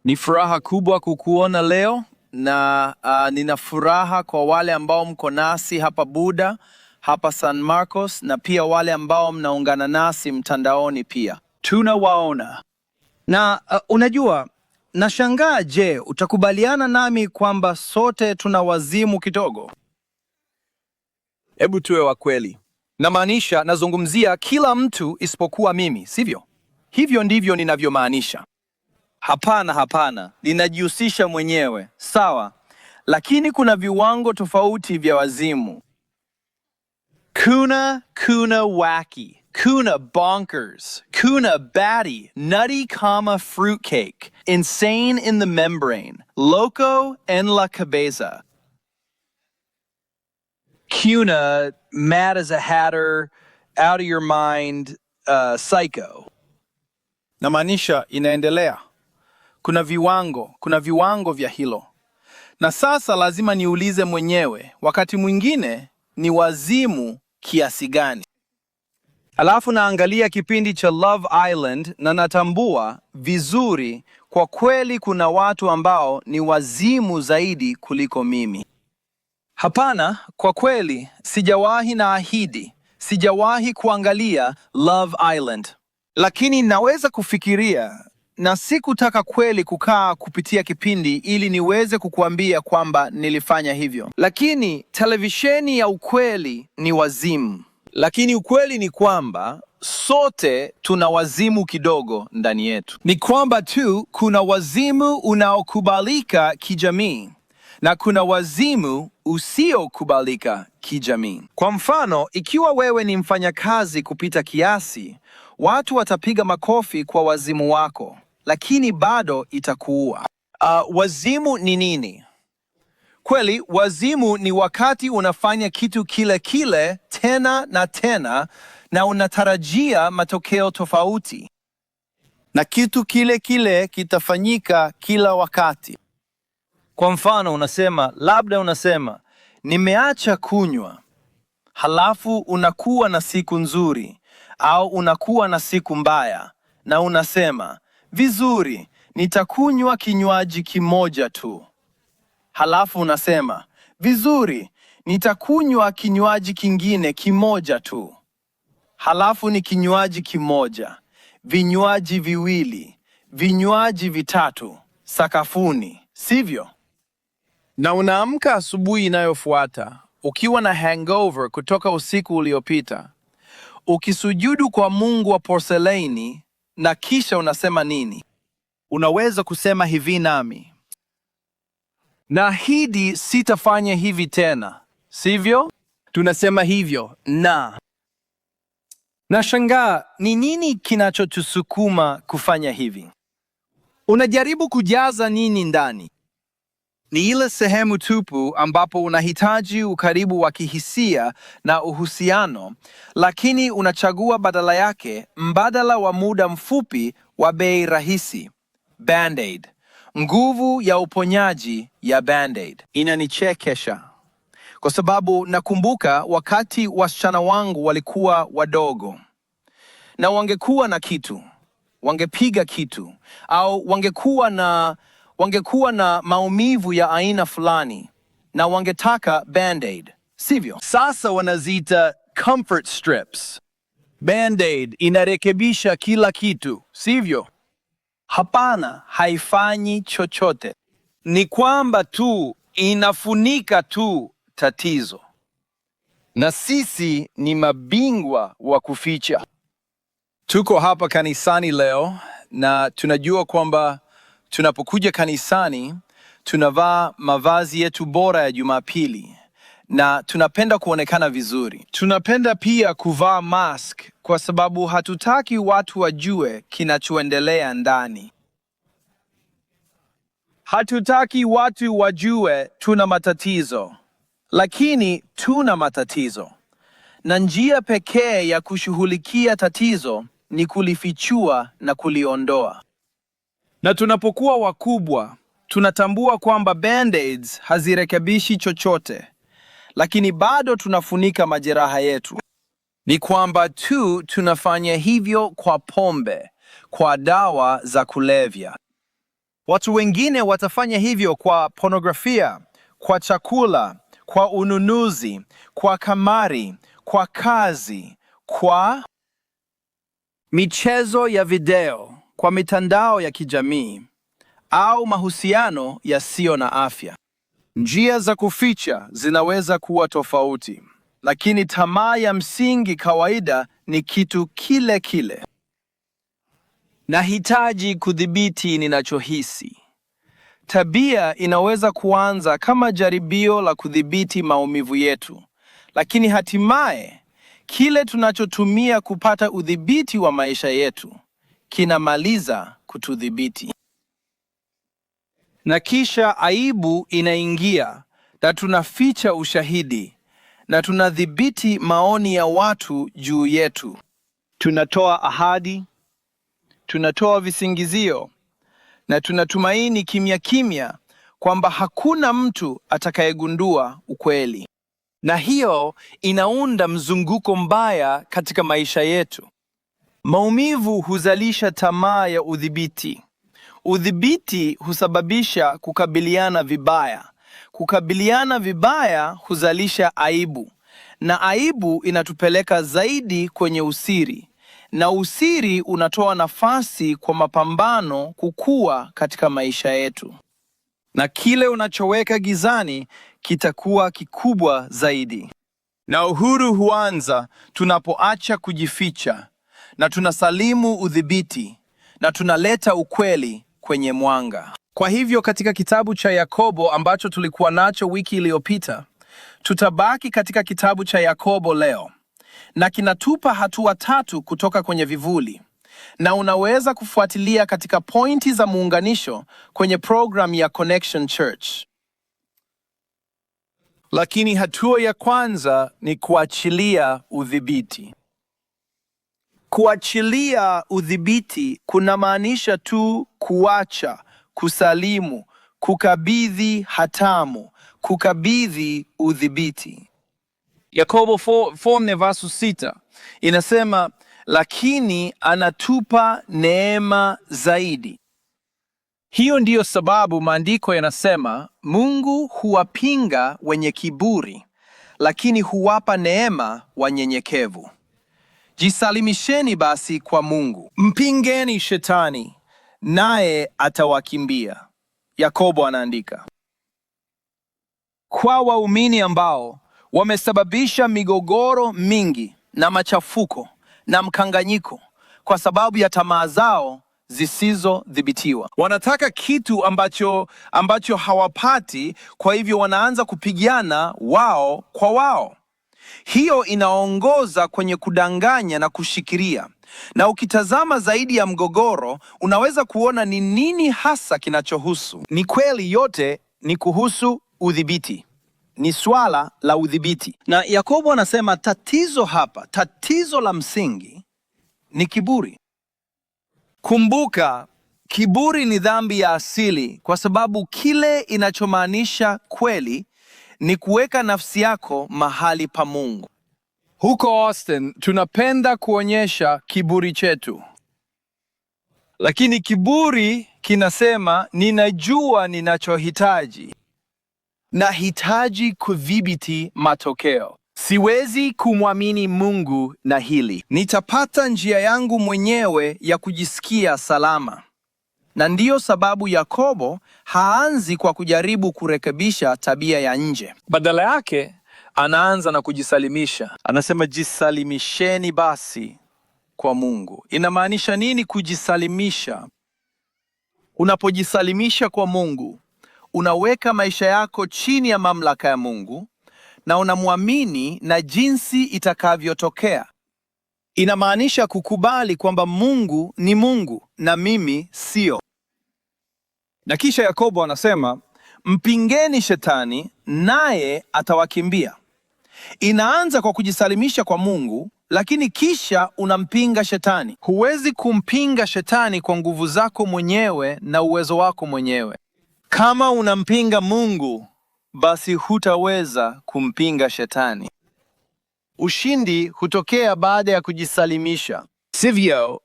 Ni furaha kubwa kukuona leo na nina furaha kwa wale ambao mko nasi hapa Buda, hapa San Marcos na pia wale ambao mnaungana nasi mtandaoni pia. Tunawaona. Na unajua, nashangaa, je, utakubaliana nami kwamba sote tuna wazimu kidogo? Hebu tuwe wa kweli. Namaanisha, nazungumzia kila mtu isipokuwa mimi, sivyo? Hivyo ndivyo ninavyomaanisha. Hapana, ninajihusisha mwenyewe, sawa, lakini kuna viwango tofauti vya wazimu. Kuna wacky, kuna bonkers, kuna batty, nutty, fruitcake, insane in the membrane, loco en la cabeza. Kuna mad as a hatter, out of your mind, psycho. Namaanisha inaendelea. Kuna viwango vya hilo. Na sasa lazima niulize mwenyewe, wakati mwingine ni wazimu kiasi gani? Alafu naangalia kipindi cha Love Island na natambua vizuri kwa kweli kuna watu ambao ni wazimu zaidi kuliko mimi. Hapana, kwa kweli sijawahi na ahidi. Sijawahi kuangalia Love Island. Lakini naweza kufikiria, na sikutaka kweli kukaa kupitia kipindi ili niweze kukuambia kwamba nilifanya hivyo. Lakini televisheni ya ukweli ni wazimu. Lakini ukweli ni kwamba sote tuna wazimu kidogo ndani yetu. Ni kwamba tu kuna wazimu unaokubalika kijamii na kuna wazimu usiokubalika kijamii. Kwa mfano, ikiwa wewe ni mfanyakazi kupita kiasi, watu watapiga makofi kwa wazimu wako, lakini bado itakuua. Wazimu ni nini? Kweli, wazimu ni wakati unafanya kitu kile kile tena na tena na unatarajia matokeo tofauti. Na kitu kile kile kitafanyika kila wakati. Kwa mfano, unasema, nimeacha kunywa. Halafu unakuwa na siku nzuri au unakuwa na siku mbaya na unasema, vizuri, nitakunywa kinywaji kimoja tu. Halafu unasema, vizuri, nitakunywa kinywaji kingine kimoja tu. Halafu ni kinywaji kimoja, vinywaji viwili, vinywaji vitatu, sakafuni, sivyo? Na unaamka asubuhi inayofuata, ukiwa na hangover kutoka usiku uliopita, ukisujudu kwa Mungu wa porseleini, na kisha unasema nini? Unaweza kusema hivi nami, naahidi sitafanya hivi tena, sivyo? Tunasema hivyo na nashangaa ni nini kinachotusukuma kufanya hivi. Unajaribu kujaza nini ndani? Ni ile sehemu tupu ambapo unahitaji ukaribu wa kihisia na uhusiano, lakini unachagua badala yake mbadala wa muda mfupi wa bei rahisi, Band-Aid. Nguvu ya uponyaji ya Band-Aid. Inanichekesha kwa sababu nakumbuka wakati wasichana wangu walikuwa wadogo na wangekuwa na kitu, wangepiga kitu au wangekuwa na maumivu ya aina fulani na wangetaka Band-Aid, sivyo? Sasa wanaziita comfort strips. Band-Aid inarekebisha kila kitu, sivyo? Hapana, haifanyi chochote. Ni kwamba tu inafunika tu tatizo. Na sisi ni mabingwa wa kuficha. Tuko hapa kanisani leo na tunajua kwamba tunapokuja kanisani tunavaa mavazi yetu bora ya Jumapili na tunapenda kuonekana vizuri. Tunapenda pia kuvaa mask kwa sababu hatutaki watu wajue kinachoendelea ndani. Hatutaki watu wajue tuna matatizo, lakini tuna matatizo. Na njia pekee ya kushughulikia tatizo ni kulifichua na kuliondoa. Na tunapokuwa wakubwa, tunatambua kwamba Band-Aids hazirekebishi chochote, lakini bado tunafunika majeraha yetu. Ni kwamba tu tunafanya hivyo kwa pombe, kwa dawa za kulevya. Watu wengine watafanya hivyo kwa pornografia, kwa chakula, kwa ununuzi, kwa kamari, kwa kazi, kwa michezo ya video, kwa mitandao ya kijamii au mahusiano yasiyo na afya. Njia za kuficha zinaweza kuwa tofauti, lakini tamaa ya msingi kawaida ni kitu kile kile. Nahitaji kudhibiti ninachohisi. Tabia inaweza kuanza kama jaribio la kudhibiti maumivu yetu, lakini hatimaye kile tunachotumia kupata udhibiti wa maisha yetu kinamaliza kutudhibiti. Na kisha aibu inaingia na tunaficha ushahidi na tunadhibiti maoni ya watu juu yetu. Tunatoa ahadi, tunatoa visingizio na tunatumaini kimya kimya kwamba hakuna mtu atakayegundua ukweli. Na hiyo inaunda mzunguko mbaya katika maisha yetu. Maumivu huzalisha tamaa ya udhibiti. Udhibiti husababisha kukabiliana vibaya. Kukabiliana vibaya huzalisha aibu. Na aibu inatupeleka zaidi kwenye usiri. Na usiri unatoa nafasi kwa mapambano kukua katika maisha yetu. Na kile unachoweka gizani kitakuwa kikubwa zaidi. Na uhuru huanza tunapoacha kujificha na tunasalimu udhibiti na tunaleta ukweli kwenye mwanga. Kwa hivyo katika kitabu cha Yakobo ambacho tulikuwa nacho wiki iliyopita, tutabaki katika kitabu cha Yakobo leo. Na kinatupa hatua 3 kutoka kwenye vivuli. Na unaweza kufuatilia katika pointi za muunganisho kwenye program ya Connection Church. Lakini hatua ya kwanza ni kuachilia udhibiti. Kuachilia udhibiti kunamaanisha tu kuacha, kusalimu, kukabidhi hatamu, kukabidhi udhibiti. Yakobo 4:6 inasema, lakini anatupa neema zaidi. Hiyo ndiyo sababu maandiko yanasema Mungu huwapinga wenye kiburi, lakini huwapa neema wanyenyekevu. Jisalimisheni basi kwa Mungu. Mpingeni shetani, naye atawakimbia. Yakobo anaandika. Kwa waumini ambao wamesababisha migogoro mingi na machafuko na mkanganyiko kwa sababu ya tamaa zao zisizodhibitiwa. Wanataka kitu ambacho hawapati, kwa hivyo wanaanza kupigana wao kwa wao. Hiyo inaongoza kwenye kudanganya na kushikilia. Na ukitazama zaidi ya mgogoro, unaweza kuona ni nini hasa kinachohusu. Ni kweli yote ni kuhusu udhibiti. Ni swala la udhibiti. Na Yakobo anasema tatizo hapa, tatizo la msingi ni kiburi. Kumbuka, kiburi ni dhambi ya asili kwa sababu kile inachomaanisha kweli ni kuweka nafsi yako mahali pa Mungu. Huko Austin tunapenda kuonyesha kiburi chetu. Lakini kiburi kinasema ninajua ninachohitaji. Nahitaji kudhibiti matokeo. Siwezi kumwamini Mungu na hili. Nitapata njia yangu mwenyewe ya kujisikia salama. Na ndiyo sababu Yakobo haanzi kwa kujaribu kurekebisha tabia ya nje. Badala yake, anaanza na kujisalimisha. Anasema jisalimisheni basi kwa Mungu. Inamaanisha nini kujisalimisha? Unapojisalimisha kwa Mungu, unaweka maisha yako chini ya mamlaka ya Mungu na unamwamini na jinsi itakavyotokea. Inamaanisha kukubali kwamba Mungu ni Mungu na mimi sio. Na kisha Yakobo anasema, mpingeni shetani naye atawakimbia. Inaanza kwa kujisalimisha kwa Mungu, lakini kisha unampinga shetani. Huwezi kumpinga shetani kwa nguvu zako mwenyewe na uwezo wako mwenyewe. Kama unampinga Mungu, basi hutaweza kumpinga shetani. Ushindi hutokea baada ya kujisalimisha. Sivyo?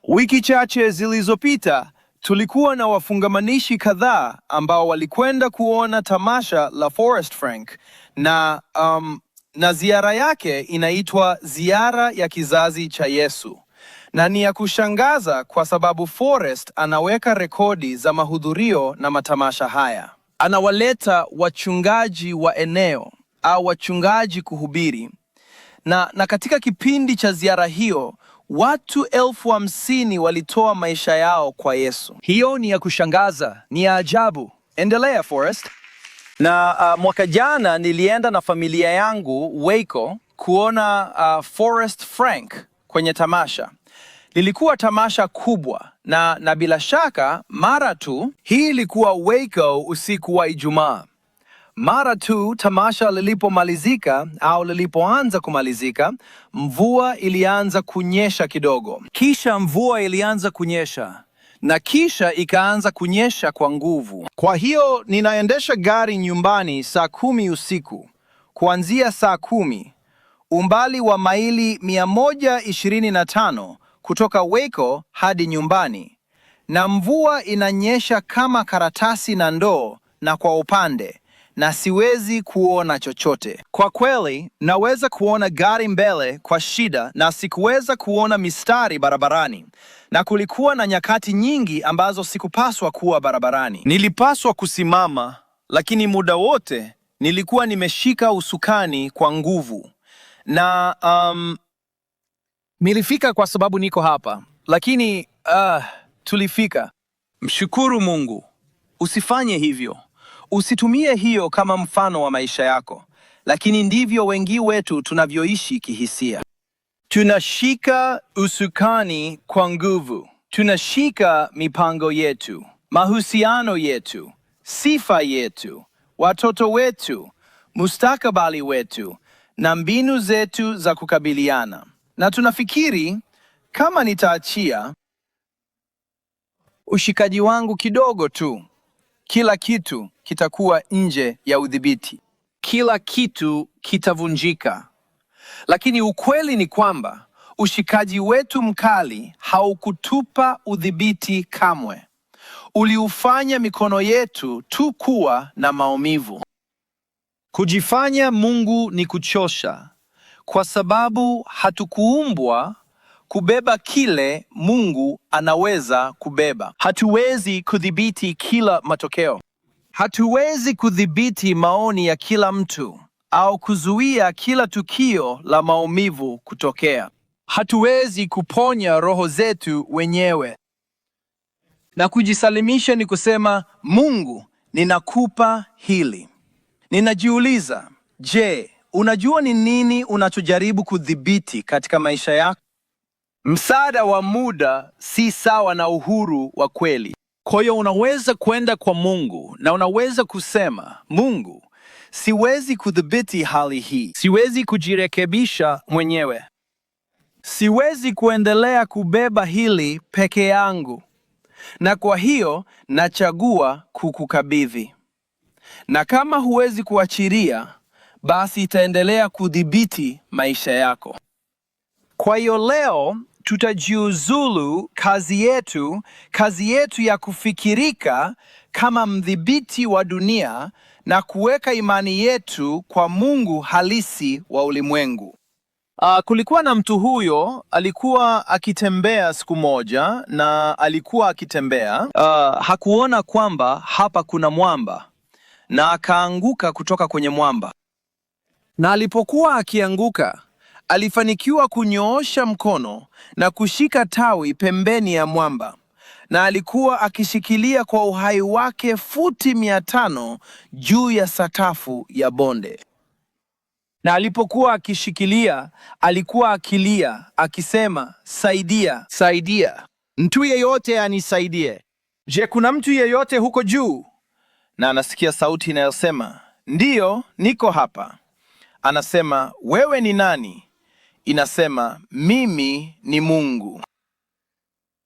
Wiki chache zilizopita tulikuwa na wafungamanishi kadhaa ambao walikwenda kuona tamasha la Forrest Frank na ziara yake inaitwa Ziara ya Kizazi cha Yesu. Na ni ya kushangaza kwa sababu Forrest anaweka rekodi za mahudhurio na matamasha haya. Anawaleta wachungaji wa eneo au wachungaji kuhubiri. Na katika kipindi cha ziara hiyo, watu 50,000 walitoa maisha yao kwa Yesu. Hiyo ni ya kushangaza, ni ya ajabu. Endelea, Forrest. Na mwaka jana nilienda na familia yangu Waco kuona Forrest Frank kwenye tamasha. Lilikuwa tamasha kubwa na bila shaka mara tu, hii ilikuwa Waco usiku wa Ijumaa. Mara tu tamasha lilipomalizika au lilipoanza kumalizika, mvua ilianza kunyesha kidogo. Kisha mvua ilianza kunyesha na kisha ikaanza kunyesha kwa nguvu. Kwa hiyo ninaendesha gari nyumbani saa 10 usiku. Kuanzia saa 10, umbali wa maili 125 kutoka Waco hadi nyumbani, na mvua inanyesha kama karatasi na ndoo na kwa upande, na siwezi kuona chochote. Kwa kweli, naweza kuona gari mbele kwa shida na sikuweza kuona mistari barabarani. Na kulikuwa na nyakati nyingi ambazo sikupaswa kuwa barabarani. Nilipaswa kusimama, lakini muda wote nilikuwa nimeshika usukani kwa nguvu. Na nilifika kwa sababu niko hapa, lakini tulifika. Mshukuru Mungu. Usifanye hivyo. Usitumie hiyo kama mfano wa maisha yako, lakini ndivyo wengi wetu tunavyoishi kihisia. Tunashika usukani kwa nguvu. Tunashika mipango yetu, mahusiano yetu, sifa yetu, watoto wetu, mustakabali wetu na mbinu zetu za kukabiliana. Na tunafikiri kama nitaachia ushikaji wangu kidogo tu, kila kitu kitakuwa nje ya udhibiti. Kila kitu kitavunjika. Lakini ukweli ni kwamba ushikaji wetu mkali haukutupa udhibiti kamwe. Uliufanya mikono yetu tu kuwa na maumivu. Kujifanya Mungu ni kuchosha, kwa sababu hatukuumbwa kubeba kile Mungu anaweza kubeba. Hatuwezi kudhibiti kila matokeo. Hatuwezi kudhibiti maoni ya kila mtu au kuzuia kila tukio la maumivu kutokea. Hatuwezi kuponya roho zetu wenyewe. Na kujisalimisha ni kusema, Mungu, ninakupa hili. Ninajiuliza, je, unajua ni nini unachojaribu kudhibiti katika maisha yako? Msaada wa muda si sawa na uhuru wa kweli. Kwa hiyo unaweza kwenda kwa Mungu na unaweza kusema, Mungu, siwezi kudhibiti hali hii. Siwezi kujirekebisha mwenyewe. Siwezi kuendelea kubeba hili peke yangu. Na kwa hiyo nachagua kukukabidhi. Na kama huwezi kuachilia, basi itaendelea kudhibiti maisha yako. Kwa hiyo leo tutajiuzulu kazi yetu ya kufikirika kama mdhibiti wa dunia na kuweka imani yetu kwa Mungu halisi wa ulimwengu. Kulikuwa na mtu huyo alikuwa akitembea siku moja, na alikuwa akitembea hakuona kwamba hapa kuna mwamba, na akaanguka kutoka kwenye mwamba. Na alipokuwa akianguka, alifanikiwa kunyoosha mkono na kushika tawi pembeni ya mwamba, na alikuwa akishikilia kwa uhai wake futi 500 juu ya sakafu ya bonde. Na alipokuwa akishikilia, alikuwa akilia akisema, saidia, saidia, mtu yeyote anisaidie. Je, kuna mtu yeyote huko juu? Na anasikia sauti inayosema, ndiyo, niko hapa. Anasema, wewe ni nani? Inasema, mimi ni Mungu.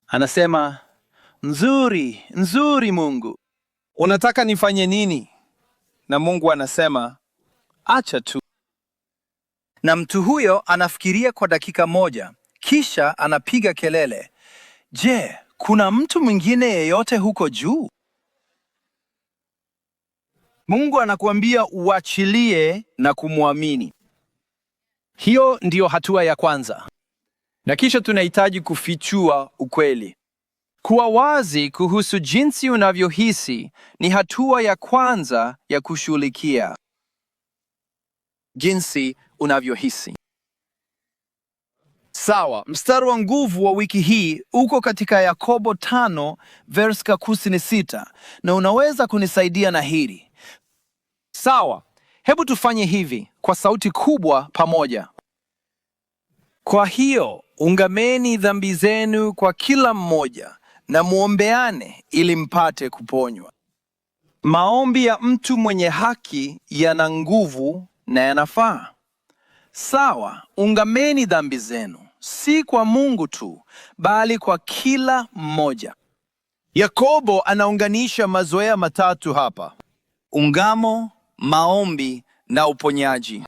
Anasema, nzuri, nzuri Mungu. Unataka nifanye nini? Na Mungu anasema, acha tu. Na mtu huyo anafikiria kwa dakika moja, kisha anapiga kelele, je, kuna mtu mwingine yeyote huko juu? Mungu anakuambia uachilie na kumwamini. Hiyo ndiyo hatua ya kwanza. Na kisha tunahitaji kufichua ukweli. Kuwa wazi kuhusu jinsi unavyohisi ni hatua ya kwanza ya kushughulikia jinsi unavyohisi. Sawa, mstari wa nguvu wa wiki hii uko katika Yakobo 5 verse 16 na unaweza kunisaidia na hili. Sawa, hebu tufanye hivi kwa sauti kubwa pamoja. Kwa hiyo, ungameni dhambi zenu kwa kila mmoja na muombeane ili mpate kuponywa. Maombi ya mtu mwenye haki yana nguvu na yanafaa. Sawa, ungameni dhambi zenu, si kwa Mungu tu, bali kwa kila mmoja. Yakobo anaunganisha mazoea matatu hapa: ungamo, maombi na uponyaji.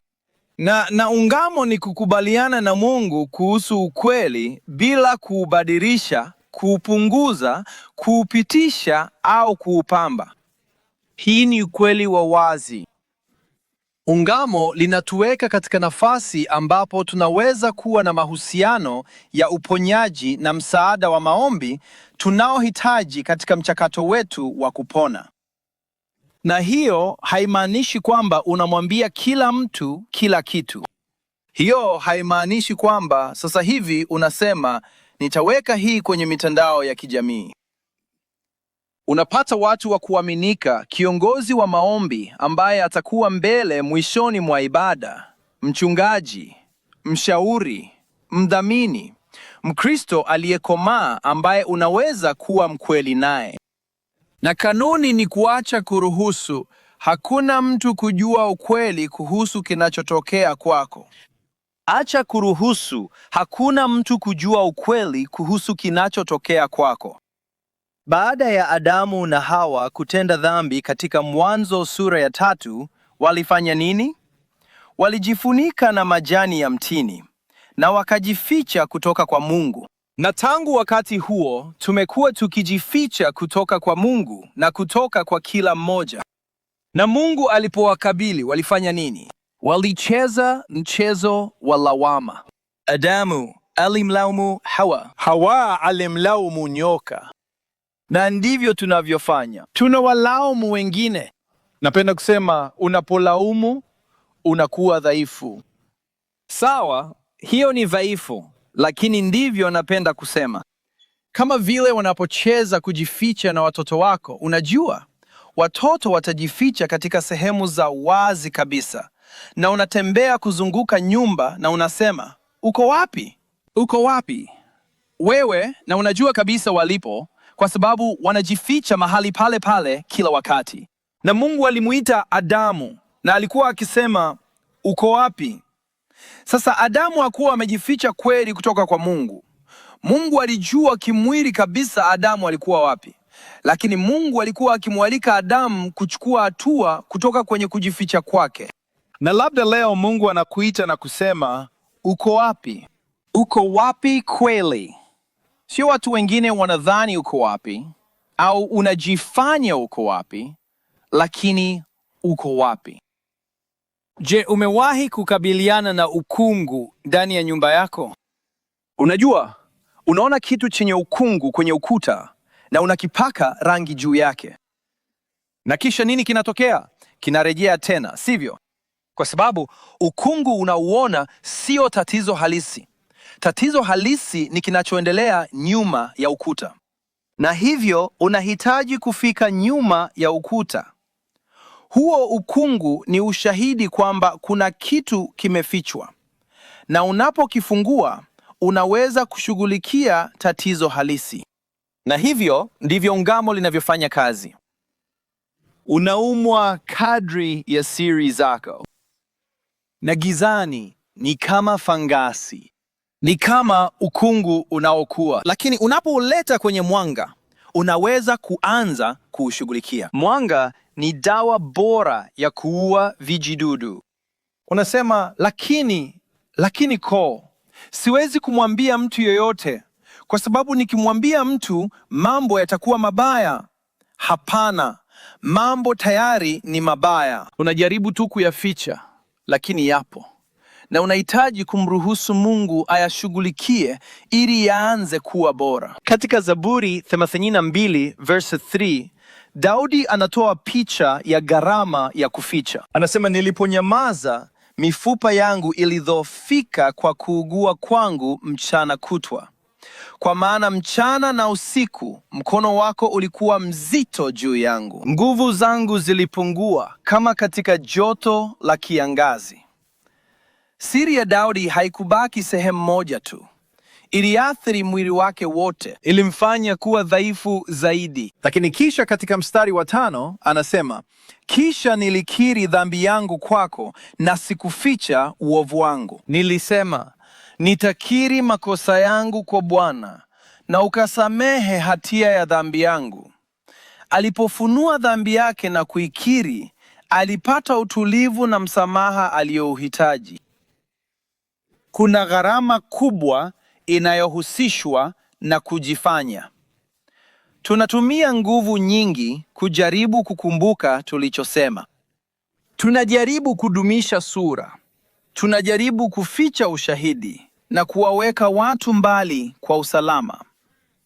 Na ungamo ni kukubaliana na Mungu kuhusu ukweli bila kuubadilisha, kuupunguza, kuupitisha au kuupamba. Hii ni ukweli wa wazi. Ungamo linatuweka katika nafasi ambapo tunaweza kuwa na mahusiano ya uponyaji na msaada wa maombi tunaohitaji katika mchakato wetu wa kupona. Na hiyo haimaanishi kwamba unamwambia kila mtu kila kitu. Hiyo haimaanishi kwamba sasa hivi unasema nitaweka hii kwenye mitandao ya kijamii. Unapata watu wa kuaminika, kiongozi wa maombi ambaye atakuwa mbele mwishoni mwa ibada, mchungaji, mshauri, mdhamini, Mkristo aliyekomaa ambaye unaweza kuwa mkweli naye. Na kanuni ni kuacha kuruhusu hakuna mtu kujua ukweli kuhusu kinachotokea kwako. Acha kuruhusu hakuna mtu kujua ukweli kuhusu kinachotokea kwako. Baada ya Adamu na Hawa kutenda dhambi katika Mwanzo sura ya 3, walifanya nini? Walijifunika na majani ya mtini na wakajificha kutoka kwa Mungu. Na tangu wakati huo tumekuwa tukijificha kutoka kwa Mungu na kutoka kwa kila mmoja. Na Mungu alipowakabili walifanya nini? Walicheza mchezo wa lawama. Adamu alimlaumu Hawa. Hawa alimlaumu nyoka. Na ndivyo tunavyofanya. Tunawalaumu wengine. Napenda kusema unapolaumu unakuwa dhaifu. Sawa, hiyo ni dhaifu, lakini ndivyo napenda kusema. Kama vile wanapocheza kujificha na watoto wako, unajua, watoto watajificha katika sehemu za wazi kabisa. Na unatembea kuzunguka nyumba na unasema, "Uko wapi? Uko wapi?" Wewe na unajua kabisa walipo, kwa sababu wanajificha mahali pale pale kila wakati. Na Mungu alimuita Adamu na alikuwa akisema, "Uko wapi?" Sasa Adamu hakuwa amejificha kweli kutoka kwa Mungu. Mungu alijua kimwili kabisa Adamu alikuwa wapi. Lakini Mungu alikuwa akimwalika Adamu kuchukua hatua kutoka kwenye kujificha kwake. Na labda leo Mungu anakuita na kusema, "Uko wapi?" Uko wapi kweli? Sio watu wengine wanadhani uko wapi, au unajifanya uko wapi, lakini uko wapi? Je, umewahi kukabiliana na ukungu ndani ya nyumba yako? Unajua, unaona kitu chenye ukungu kwenye ukuta na unakipaka rangi juu yake. Na kisha nini kinatokea? Kinarejea tena, sivyo? Kwa sababu ukungu unauona sio tatizo halisi. Tatizo halisi ni kinachoendelea nyuma ya ukuta. Na hivyo unahitaji kufika nyuma ya ukuta. Huo ukungu ni ushahidi kwamba kuna kitu kimefichwa. Na unapokifungua, unaweza kushughulikia tatizo halisi. Na hivyo ndivyo ungamo linavyofanya kazi. Unaumwa kadri ya siri zako. Na gizani ni kama fangasi. Ni kama ukungu unaokua, lakini unapouleta kwenye mwanga, unaweza kuanza kuushughulikia. Mwanga ni dawa bora ya kuua vijidudu. Unasema, lakini siwezi kumwambia mtu yeyote. kwa sababu nikimwambia mtu mambo yatakuwa mabaya. Hapana, mambo tayari ni mabaya. Unajaribu tu kuyaficha, lakini yapo, na unahitaji kumruhusu Mungu ayashughulikie ili yaanze kuwa bora. Katika Zaburi 82 verse 3, Daudi anatoa picha ya gharama ya kuficha. Anasema, niliponyamaza mifupa yangu ilidhoofika kwa kuugua kwangu mchana kutwa. Kwa maana mchana na usiku mkono wako ulikuwa mzito juu yangu. Nguvu zangu zilipungua kama katika joto la kiangazi. Siri ya Daudi haikubaki sehemu moja tu. Iliathiri mwili wake wote, ilimfanya kuwa dhaifu zaidi. Lakini kisha katika mstari wa 5 anasema, kisha nilikiri dhambi yangu kwako na sikuficha uovu wangu. Nilisema, nitakiri makosa yangu kwa Bwana, na ukasamehe hatia ya dhambi yangu. Alipofunua dhambi yake na kuikiri, alipata utulivu na msamaha aliyouhitaji. Kuna gharama kubwa inayohusishwa na kujifanya. Tunatumia nguvu nyingi kujaribu kukumbuka tulichosema. Tunajaribu kudumisha sura. Tunajaribu kuficha ushahidi na kuwaweka watu mbali kwa usalama.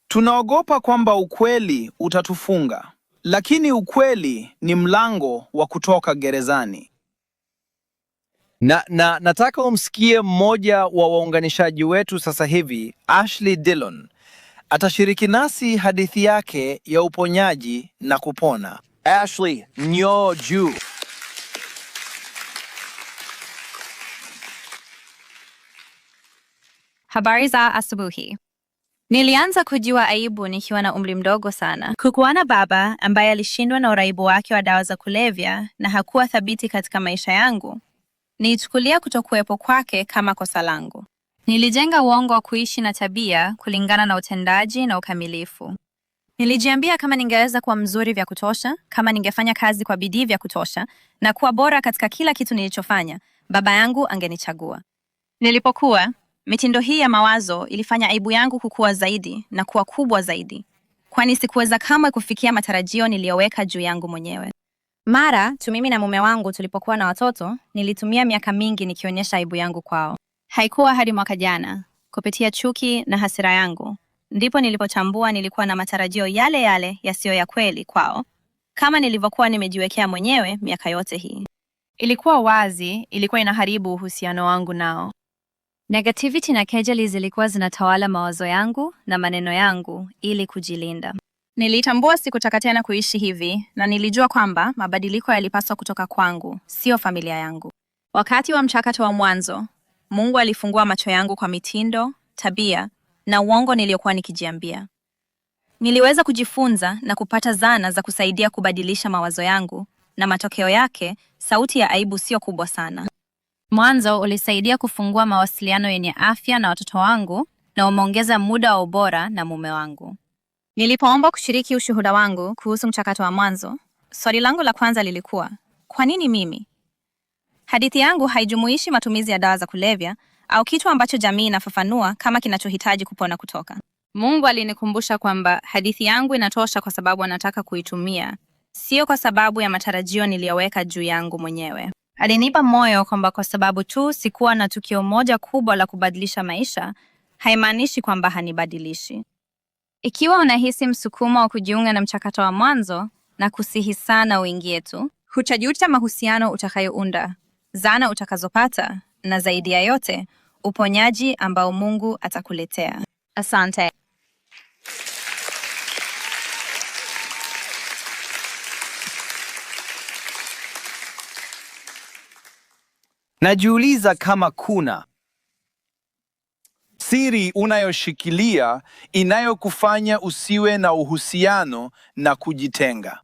Tunaogopa kwamba ukweli utatufunga, lakini ukweli ni mlango wa kutoka gerezani. Nataka umsikie mmoja wa waunganishaji wetu sasa hivi, Ashley Dillon. Atashiriki nasi hadithi yake ya uponyaji na kupona. Ashley, njoo juu. Habari za asubuhi. Nilianza kujua aibu nikiwa na umri mdogo sana. Kukuwa na baba ambaye alishindwa na uraibu wake wa dawa za kulevya na hakuwa thabiti katika maisha yangu, nilichukulia kutokuwepo kwake kama kosa langu. Nilijenga uongo wa kuishi na tabia kulingana na utendaji na ukamilifu. Nilijiambia kama ningeweza kuwa mzuri vya kutosha, kama ningefanya kazi kwa bidii vya kutosha na kuwa bora katika kila kitu nilichofanya, baba yangu angenichagua. Nilipokuwa, mitindo hii ya mawazo ilifanya aibu yangu kukua zaidi na kuwa kubwa zaidi, kwani sikuweza kamwe kufikia matarajio niliyoweka juu yangu mwenyewe. Mara tu mimi na mume wangu tulipokuwa na watoto, nilitumia miaka mingi nikionyesha aibu yangu kwao. Haikuwa hadi mwaka jana, kupitia chuki na hasira yangu, ndipo nilipotambua nilikuwa na matarajio yale yale yasiyo ya kweli kwao, kama nilivyokuwa nimejiwekea mwenyewe miaka yote hii. Ilikuwa wazi, ilikuwa inaharibu uhusiano wangu nao. Negativity na kejeli zilikuwa zinatawala mawazo yangu na maneno yangu ili kujilinda. Nilitambua sikutaka tena kuishi hivi, na nilijua kwamba mabadiliko yalipaswa kutoka kwangu, sio familia yangu. Wakati wa mchakato wa mwanzo, Mungu alifungua macho yangu kwa mitindo, tabia na uongo niliokuwa nikijiambia. Niliweza kujifunza na kupata zana za kusaidia kubadilisha mawazo yangu, na matokeo yake, sauti ya aibu sio kubwa sana. Mwanzo ulisaidia kufungua mawasiliano yenye afya na watoto wangu, na umeongeza muda wa ubora na mume wangu. Nilipoomba kushiriki ushuhuda wangu kuhusu mchakato wa mwanzo, swali langu la kwanza lilikuwa, kwa nini mimi? Hadithi yangu haijumuishi matumizi ya dawa za kulevya au kitu ambacho jamii inafafanua kama kinachohitaji kupona kutoka. Mungu alinikumbusha kwamba hadithi yangu inatosha kwa sababu anataka kuitumia, sio kwa sababu ya matarajio niliyoweka juu yangu mwenyewe. Alinipa moyo kwamba kwa sababu tu sikuwa na tukio moja kubwa la kubadilisha maisha, haimaanishi kwamba hanibadilishi. Ikiwa unahisi msukumo wa kujiunga na mchakato wa mwanzo, na kusihi sana uingie tu, hutajuta mahusiano utakayounda, zana utakazopata, na zaidi ya yote, uponyaji ambao Mungu atakuletea. Asante. Najiuliza kama kuna siri unayoshikilia inayokufanya usiwe na uhusiano na kujitenga.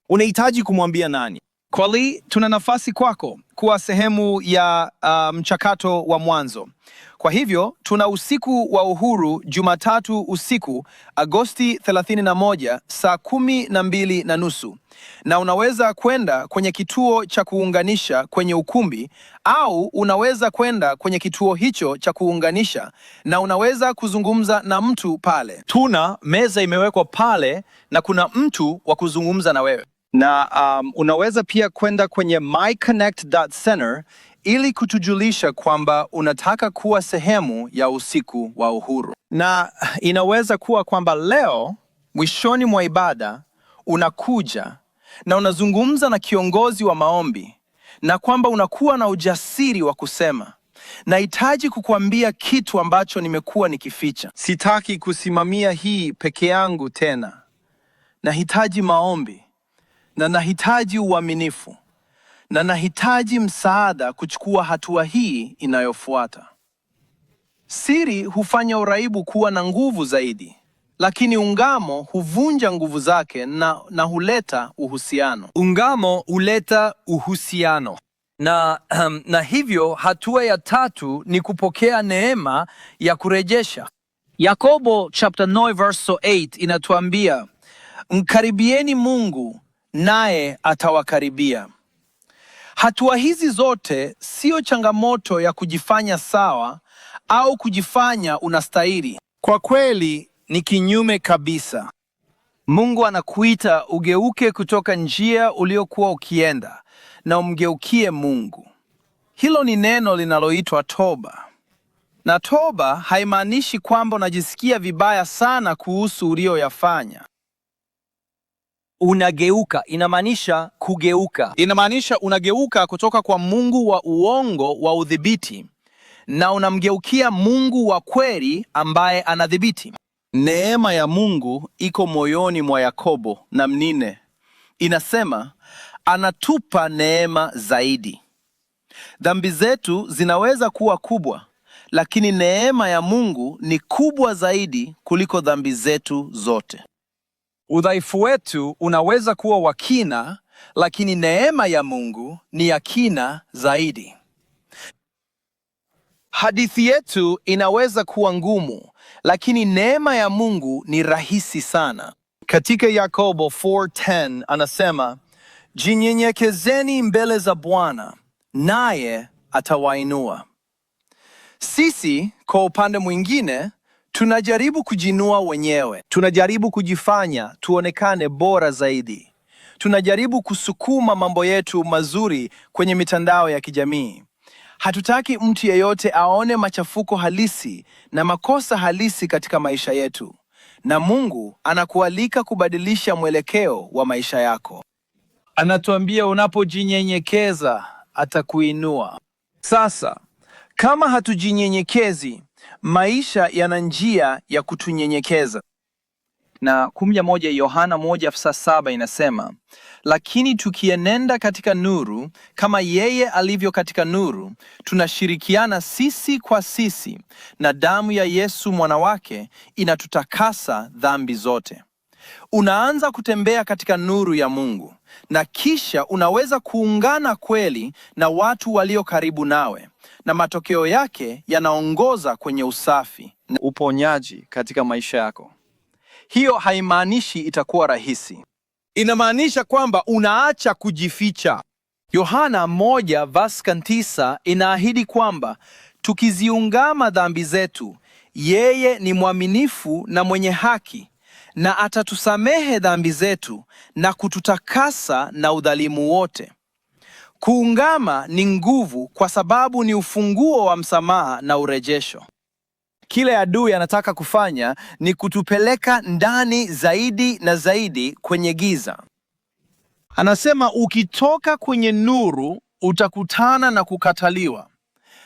Unahitaji kumwambia nani? Kweli tuna nafasi kwako kuwa sehemu ya mchakato wa mwanzo. Kwa hivyo tuna usiku wa uhuru Jumatatu usiku Agosti 31 saa 12:30, na unaweza kwenda kwenye kituo cha kuunganisha kwenye ukumbi, au unaweza kwenda kwenye kituo hicho cha kuunganisha na unaweza kuzungumza na mtu pale. Tuna meza imewekwa pale na kuna mtu wa kuzungumza na wewe. Na unaweza pia kwenda kwenye myconnect.center ili kutujulisha kwamba unataka kuwa sehemu ya usiku wa uhuru. Na inaweza kuwa kwamba leo Mwishoni mwa ibada unakuja na unazungumza na kiongozi wa maombi, na kwamba unakuwa na ujasiri wa kusema, nahitaji kukuambia kitu ambacho nimekuwa nikificha. Sitaki kusimamia hii peke yangu tena. Nahitaji maombi, na nahitaji uaminifu, na nahitaji msaada kuchukua hatua hii inayofuata. Siri hufanya uraibu kuwa na nguvu zaidi, lakini ungamo huvunja nguvu zake na huleta uhusiano. Ungamo huleta uhusiano. Na hivyo hatua ya tatu ni kupokea neema ya kurejesha. Yakobo chapter 9 verse 8 inatuambia, mkaribieni Mungu naye atawakaribia. Hatua hizi zote sio changamoto ya kujifanya sawa au kujifanya unastahili. Kwa kweli ni kinyume kabisa. Mungu anakuita ugeuke kutoka njia uliokuwa ukienda na umgeukie Mungu. Hilo ni neno linaloitwa toba. Na toba haimaanishi kwamba unajisikia vibaya sana kuhusu ulioyafanya. Unageuka inamaanisha kugeuka. Inamaanisha unageuka kutoka kwa Mungu wa uongo wa udhibiti na unamgeukia Mungu wa kweli ambaye anadhibiti. Neema ya Mungu iko moyoni mwa Yakobo na mnine. Inasema anatupa neema zaidi. Dhambi zetu zinaweza kuwa kubwa, lakini neema ya Mungu ni kubwa zaidi kuliko dhambi zetu zote. Udhaifu wetu unaweza kuwa wa kina, lakini neema ya Mungu ni ya kina zaidi. Hadithi yetu inaweza kuwa ngumu, lakini neema ya Mungu ni rahisi sana. Katika Yakobo 4:10 anasema, jinyenyekezeni mbele za Bwana, naye atawainua. Sisi kwa upande mwingine tunajaribu kujinua wenyewe. Tunajaribu kujifanya tuonekane bora zaidi. Tunajaribu kusukuma mambo yetu mazuri kwenye mitandao ya kijamii. Hatutaki mtu yeyote aone machafuko halisi na makosa halisi katika maisha yetu. Na Mungu anakualika kubadilisha mwelekeo wa maisha yako. Anatuambia unapojinyenyekeza atakuinua. Sasa, kama hatujinyenyekezi, maisha yana njia ya kutunyenyekeza. Na 11 Yohana 1:7 inasema, lakini tukienenda katika nuru kama yeye alivyo katika nuru, tunashirikiana sisi kwa sisi, na damu ya Yesu mwana wake inatutakasa dhambi zote. Unaanza kutembea katika nuru ya Mungu, na kisha unaweza kuungana kweli na watu walio karibu nawe, na matokeo yake yanaongoza kwenye usafi na uponyaji katika maisha yako. Hiyo haimaanishi itakuwa rahisi. Inamaanisha kwamba unaacha kujificha. Yohana 1:9 inaahidi kwamba tukiziungama dhambi zetu, yeye ni mwaminifu na mwenye haki, na atatusamehe dhambi zetu na kututakasa na udhalimu wote. Kuungama ni nguvu kwa sababu ni ufunguo wa msamaha na urejesho. Kile adui anataka kufanya ni kutupeleka ndani zaidi na zaidi kwenye giza. Anasema ukitoka kwenye nuru utakutana na kukataliwa.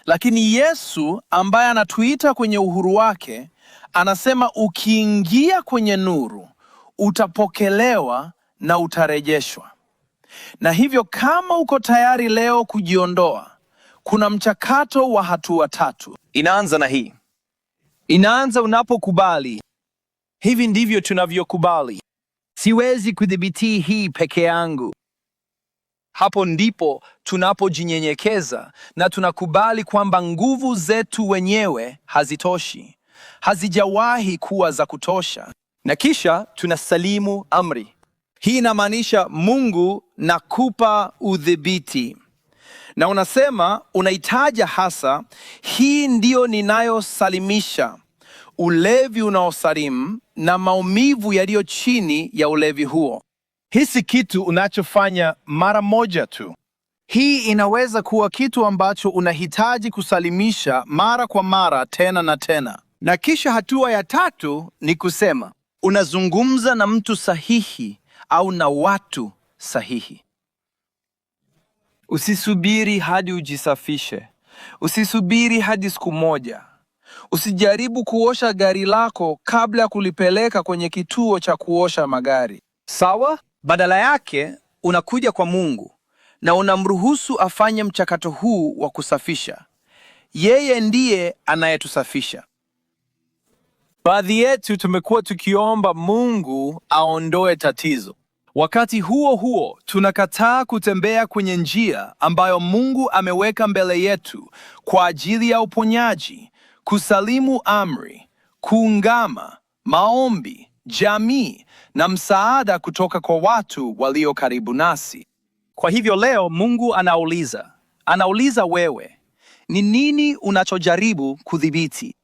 Lakini Yesu ambaye anatuita kwenye uhuru wake, anasema ukiingia kwenye nuru utapokelewa na utarejeshwa. Na hivyo kama uko tayari leo kujiondoa, kuna mchakato wa hatua 3. Inaanza na hii. Inaanza unapokubali. Hivi ndivyo tunavyokubali. Siwezi kudhibiti hii peke yangu. Hapo ndipo tunapojinyenyekeza na tunakubali kwamba nguvu zetu wenyewe hazitoshi, hazijawahi kuwa za kutosha, na kisha tunasalimu amri. Hii inamaanisha Mungu, nakupa udhibiti. Na unasema, unahitaja hasa, hii ndiyo ninayosalimisha, ulevi unaosalimu na maumivu yaliyo chini ya ulevi huo. Hii si kitu unachofanya mara moja tu. Hii inaweza kuwa kitu ambacho unahitaji kusalimisha mara kwa mara, tena na tena. Na kisha hatua ya tatu ni kusema, unazungumza na mtu sahihi au na watu sahihi. Usisubiri hadi ujisafishe. Usisubiri hadi siku moja. Usijaribu kuosha gari lako kabla ya kulipeleka kwenye kituo cha kuosha magari. Sawa? Badala yake, unakuja kwa Mungu na unamruhusu afanye mchakato huu wa kusafisha. Yeye ndiye anayetusafisha. Baadhi yetu tumekuwa tukiomba Mungu aondoe tatizo. Wakati huo huo, tunakataa kutembea kwenye njia ambayo Mungu ameweka mbele yetu kwa ajili ya uponyaji, kusalimu amri, kuungama, maombi, jamii na msaada kutoka kwa watu walio karibu nasi. Kwa hivyo leo Mungu anauliza wewe, ni nini unachojaribu kudhibiti?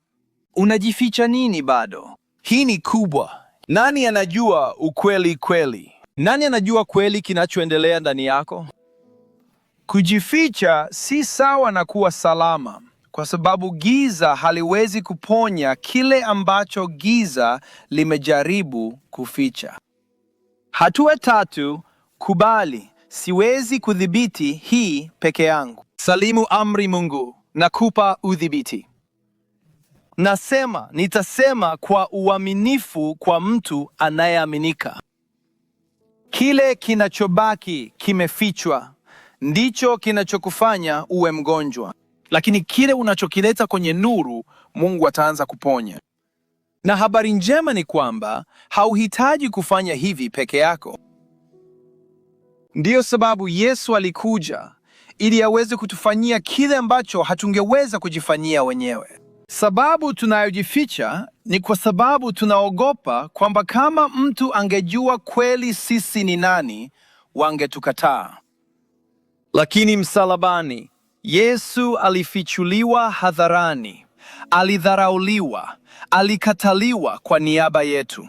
Unajificha nini bado? Hii ni kubwa. Nani anajua ukweli kweli? Nani anajua kweli kinachoendelea ndani yako? Kujificha si sawa na kuwa salama, kwa sababu giza haliwezi kuponya kile ambacho giza limejaribu kuficha. Hatua tatu, kubali, siwezi kudhibiti hii peke yangu. Salimu amri Mungu, nakupa udhibiti. Nitasema kwa uaminifu kwa mtu anayeaminika. Kile kinachobaki kimefichwa ndicho kinachokufanya uwe mgonjwa, lakini kile unachokileta kwenye nuru, Mungu ataanza kuponya. Na habari njema ni kwamba hauhitaji kufanya hivi peke yako. Ndiyo sababu Yesu alikuja ili aweze kutufanyia kile ambacho hatungeweza kujifanyia wenyewe. Sababu tunayojificha ni kwa sababu tunaogopa kwamba kama mtu angejua kweli sisi ni nani, wangetukataa. Lakini msalabani, Yesu alifichuliwa hadharani, alidharauliwa, alikataliwa kwa niaba yetu.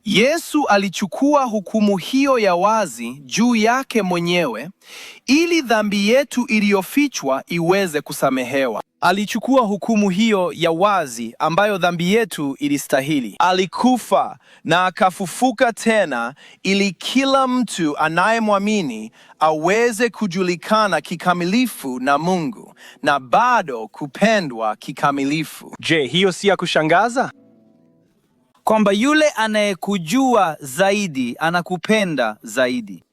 Yesu alichukua hukumu hiyo ya wazi juu yake mwenyewe ili dhambi yetu iliyofichwa iweze kusamehewa. Alichukua hukumu hiyo ya wazi ambayo dhambi yetu ilistahili. Alikufa na akafufuka tena ili kila mtu anayemwamini aweze kujulikana kikamilifu na Mungu na bado kupendwa kikamilifu. Je, hiyo si ya kushangaza? Kwamba yule anayekujua zaidi anakupenda zaidi.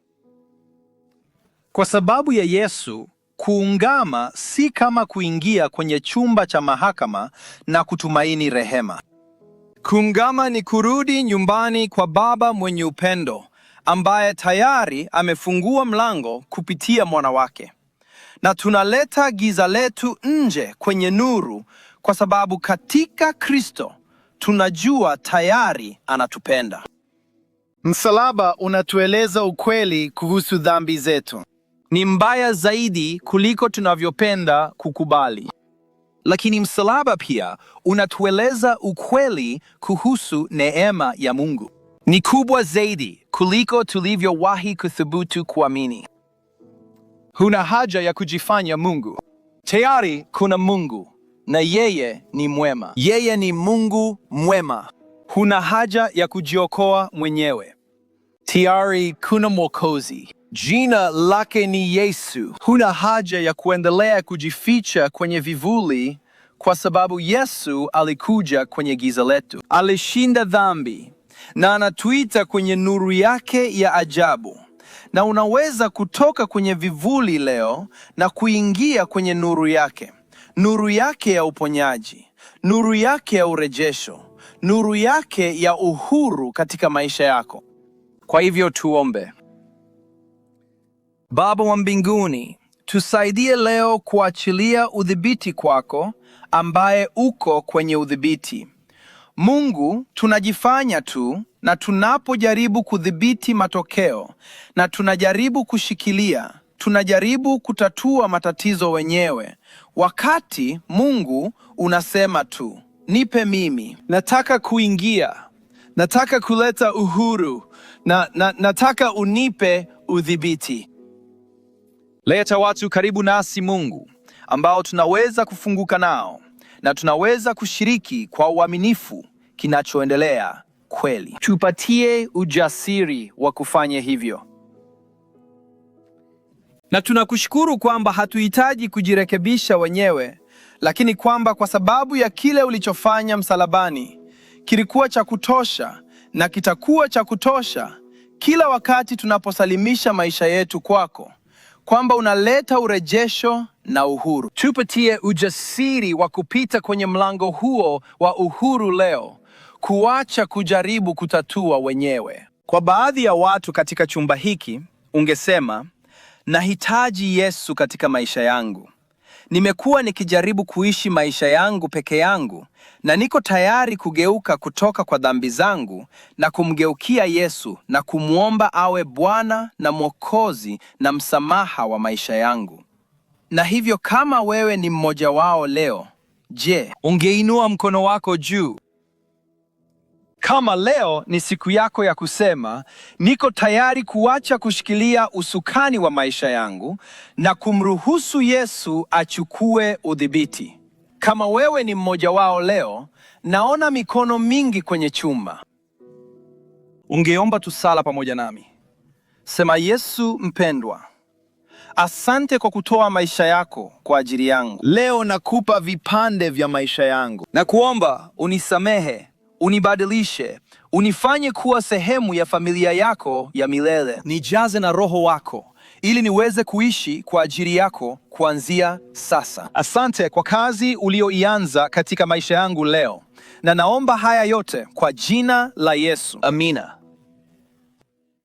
Kwa sababu ya Yesu, kuungama si kama kuingia kwenye chumba cha mahakama na kutumaini rehema. Kuungama ni kurudi nyumbani kwa Baba mwenye upendo, ambaye tayari amefungua mlango kupitia mwana wake. Na tunaleta giza letu nje kwenye nuru, kwa sababu katika Kristo tunajua tayari anatupenda. Msalaba unatueleza ukweli kuhusu dhambi zetu. Ni mbaya zaidi kuliko tunavyopenda kukubali. Lakini msalaba pia unatueleza ukweli kuhusu neema ya Mungu. Ni kubwa zaidi kuliko tulivyowahi kuthubutu kuamini. Huna haja ya kujifanya Mungu. Tayari kuna Mungu. Na yeye ni mwema. Yeye ni Mungu mwema. Huna haja ya kujiokoa mwenyewe. Tayari kuna Mwokozi. Jina lake ni Yesu. Huna haja ya kuendelea kujificha kwenye vivuli, kwa sababu Yesu alikuja kwenye giza letu. Alishinda dhambi na anatuita kwenye nuru yake ya ajabu. Na unaweza kutoka kwenye vivuli leo na kuingia kwenye nuru yake. Nuru yake ya uponyaji, nuru yake ya urejesho, nuru yake ya uhuru katika maisha yako. Kwa hivyo tuombe. Baba wa mbinguni, tusaidie leo kuachilia udhibiti kwako ambaye uko kwenye udhibiti. Mungu, tunajifanya tu na tunapojaribu kudhibiti matokeo na tunajaribu kushikilia, tunajaribu kutatua matatizo wenyewe. Wakati Mungu unasema tu, nipe mimi. Nataka kuingia. Nataka kuleta uhuru nataka unipe udhibiti. Leta watu karibu nasi Mungu, ambao tunaweza kufunguka nao na tunaweza kushiriki kwa uaminifu kinachoendelea kweli. Tupatie ujasiri wa kufanya hivyo. Na tunakushukuru kwamba hatuhitaji kujirekebisha wenyewe, lakini kwamba kwa sababu ya kile ulichofanya msalabani, kilikuwa cha kutosha na kitakuwa cha kutosha kila wakati tunaposalimisha maisha yetu kwako, kwamba unaleta urejesho na uhuru. Tupatie ujasiri wa kupita kwenye mlango huo wa uhuru leo, kuacha kujaribu kutatua wenyewe. Kwa baadhi ya watu katika chumba hiki, ungesema, nahitaji Yesu katika maisha yangu. Nimekuwa nikijaribu kuishi maisha yangu peke yangu na niko tayari kugeuka kutoka kwa dhambi zangu na kumgeukia Yesu na kumwomba awe Bwana na Mwokozi na msamaha wa maisha yangu. Na hivyo kama wewe ni mmoja wao leo, je, ungeinua mkono wako juu? Kama leo ni siku yako ya kusema, niko tayari kuacha kushikilia usukani wa maisha yangu na kumruhusu Yesu achukue udhibiti. Kama wewe ni mmoja wao leo, naona mikono mingi kwenye chumba. Ungeomba tusala pamoja nami. Sema, Yesu mpendwa, asante kwa kutoa maisha yako kwa ajili yangu. Leo nakupa vipande vya maisha yangu. Na kuomba unisamehe, unibadilishe, unifanye kuwa sehemu ya familia yako ya milele. Nijaze na Roho wako ili niweze kuishi kwa ajili yako kuanzia sasa. Asante kwa kazi ulioianza katika maisha yangu leo, Na naomba haya yote kwa jina la Yesu. Amina.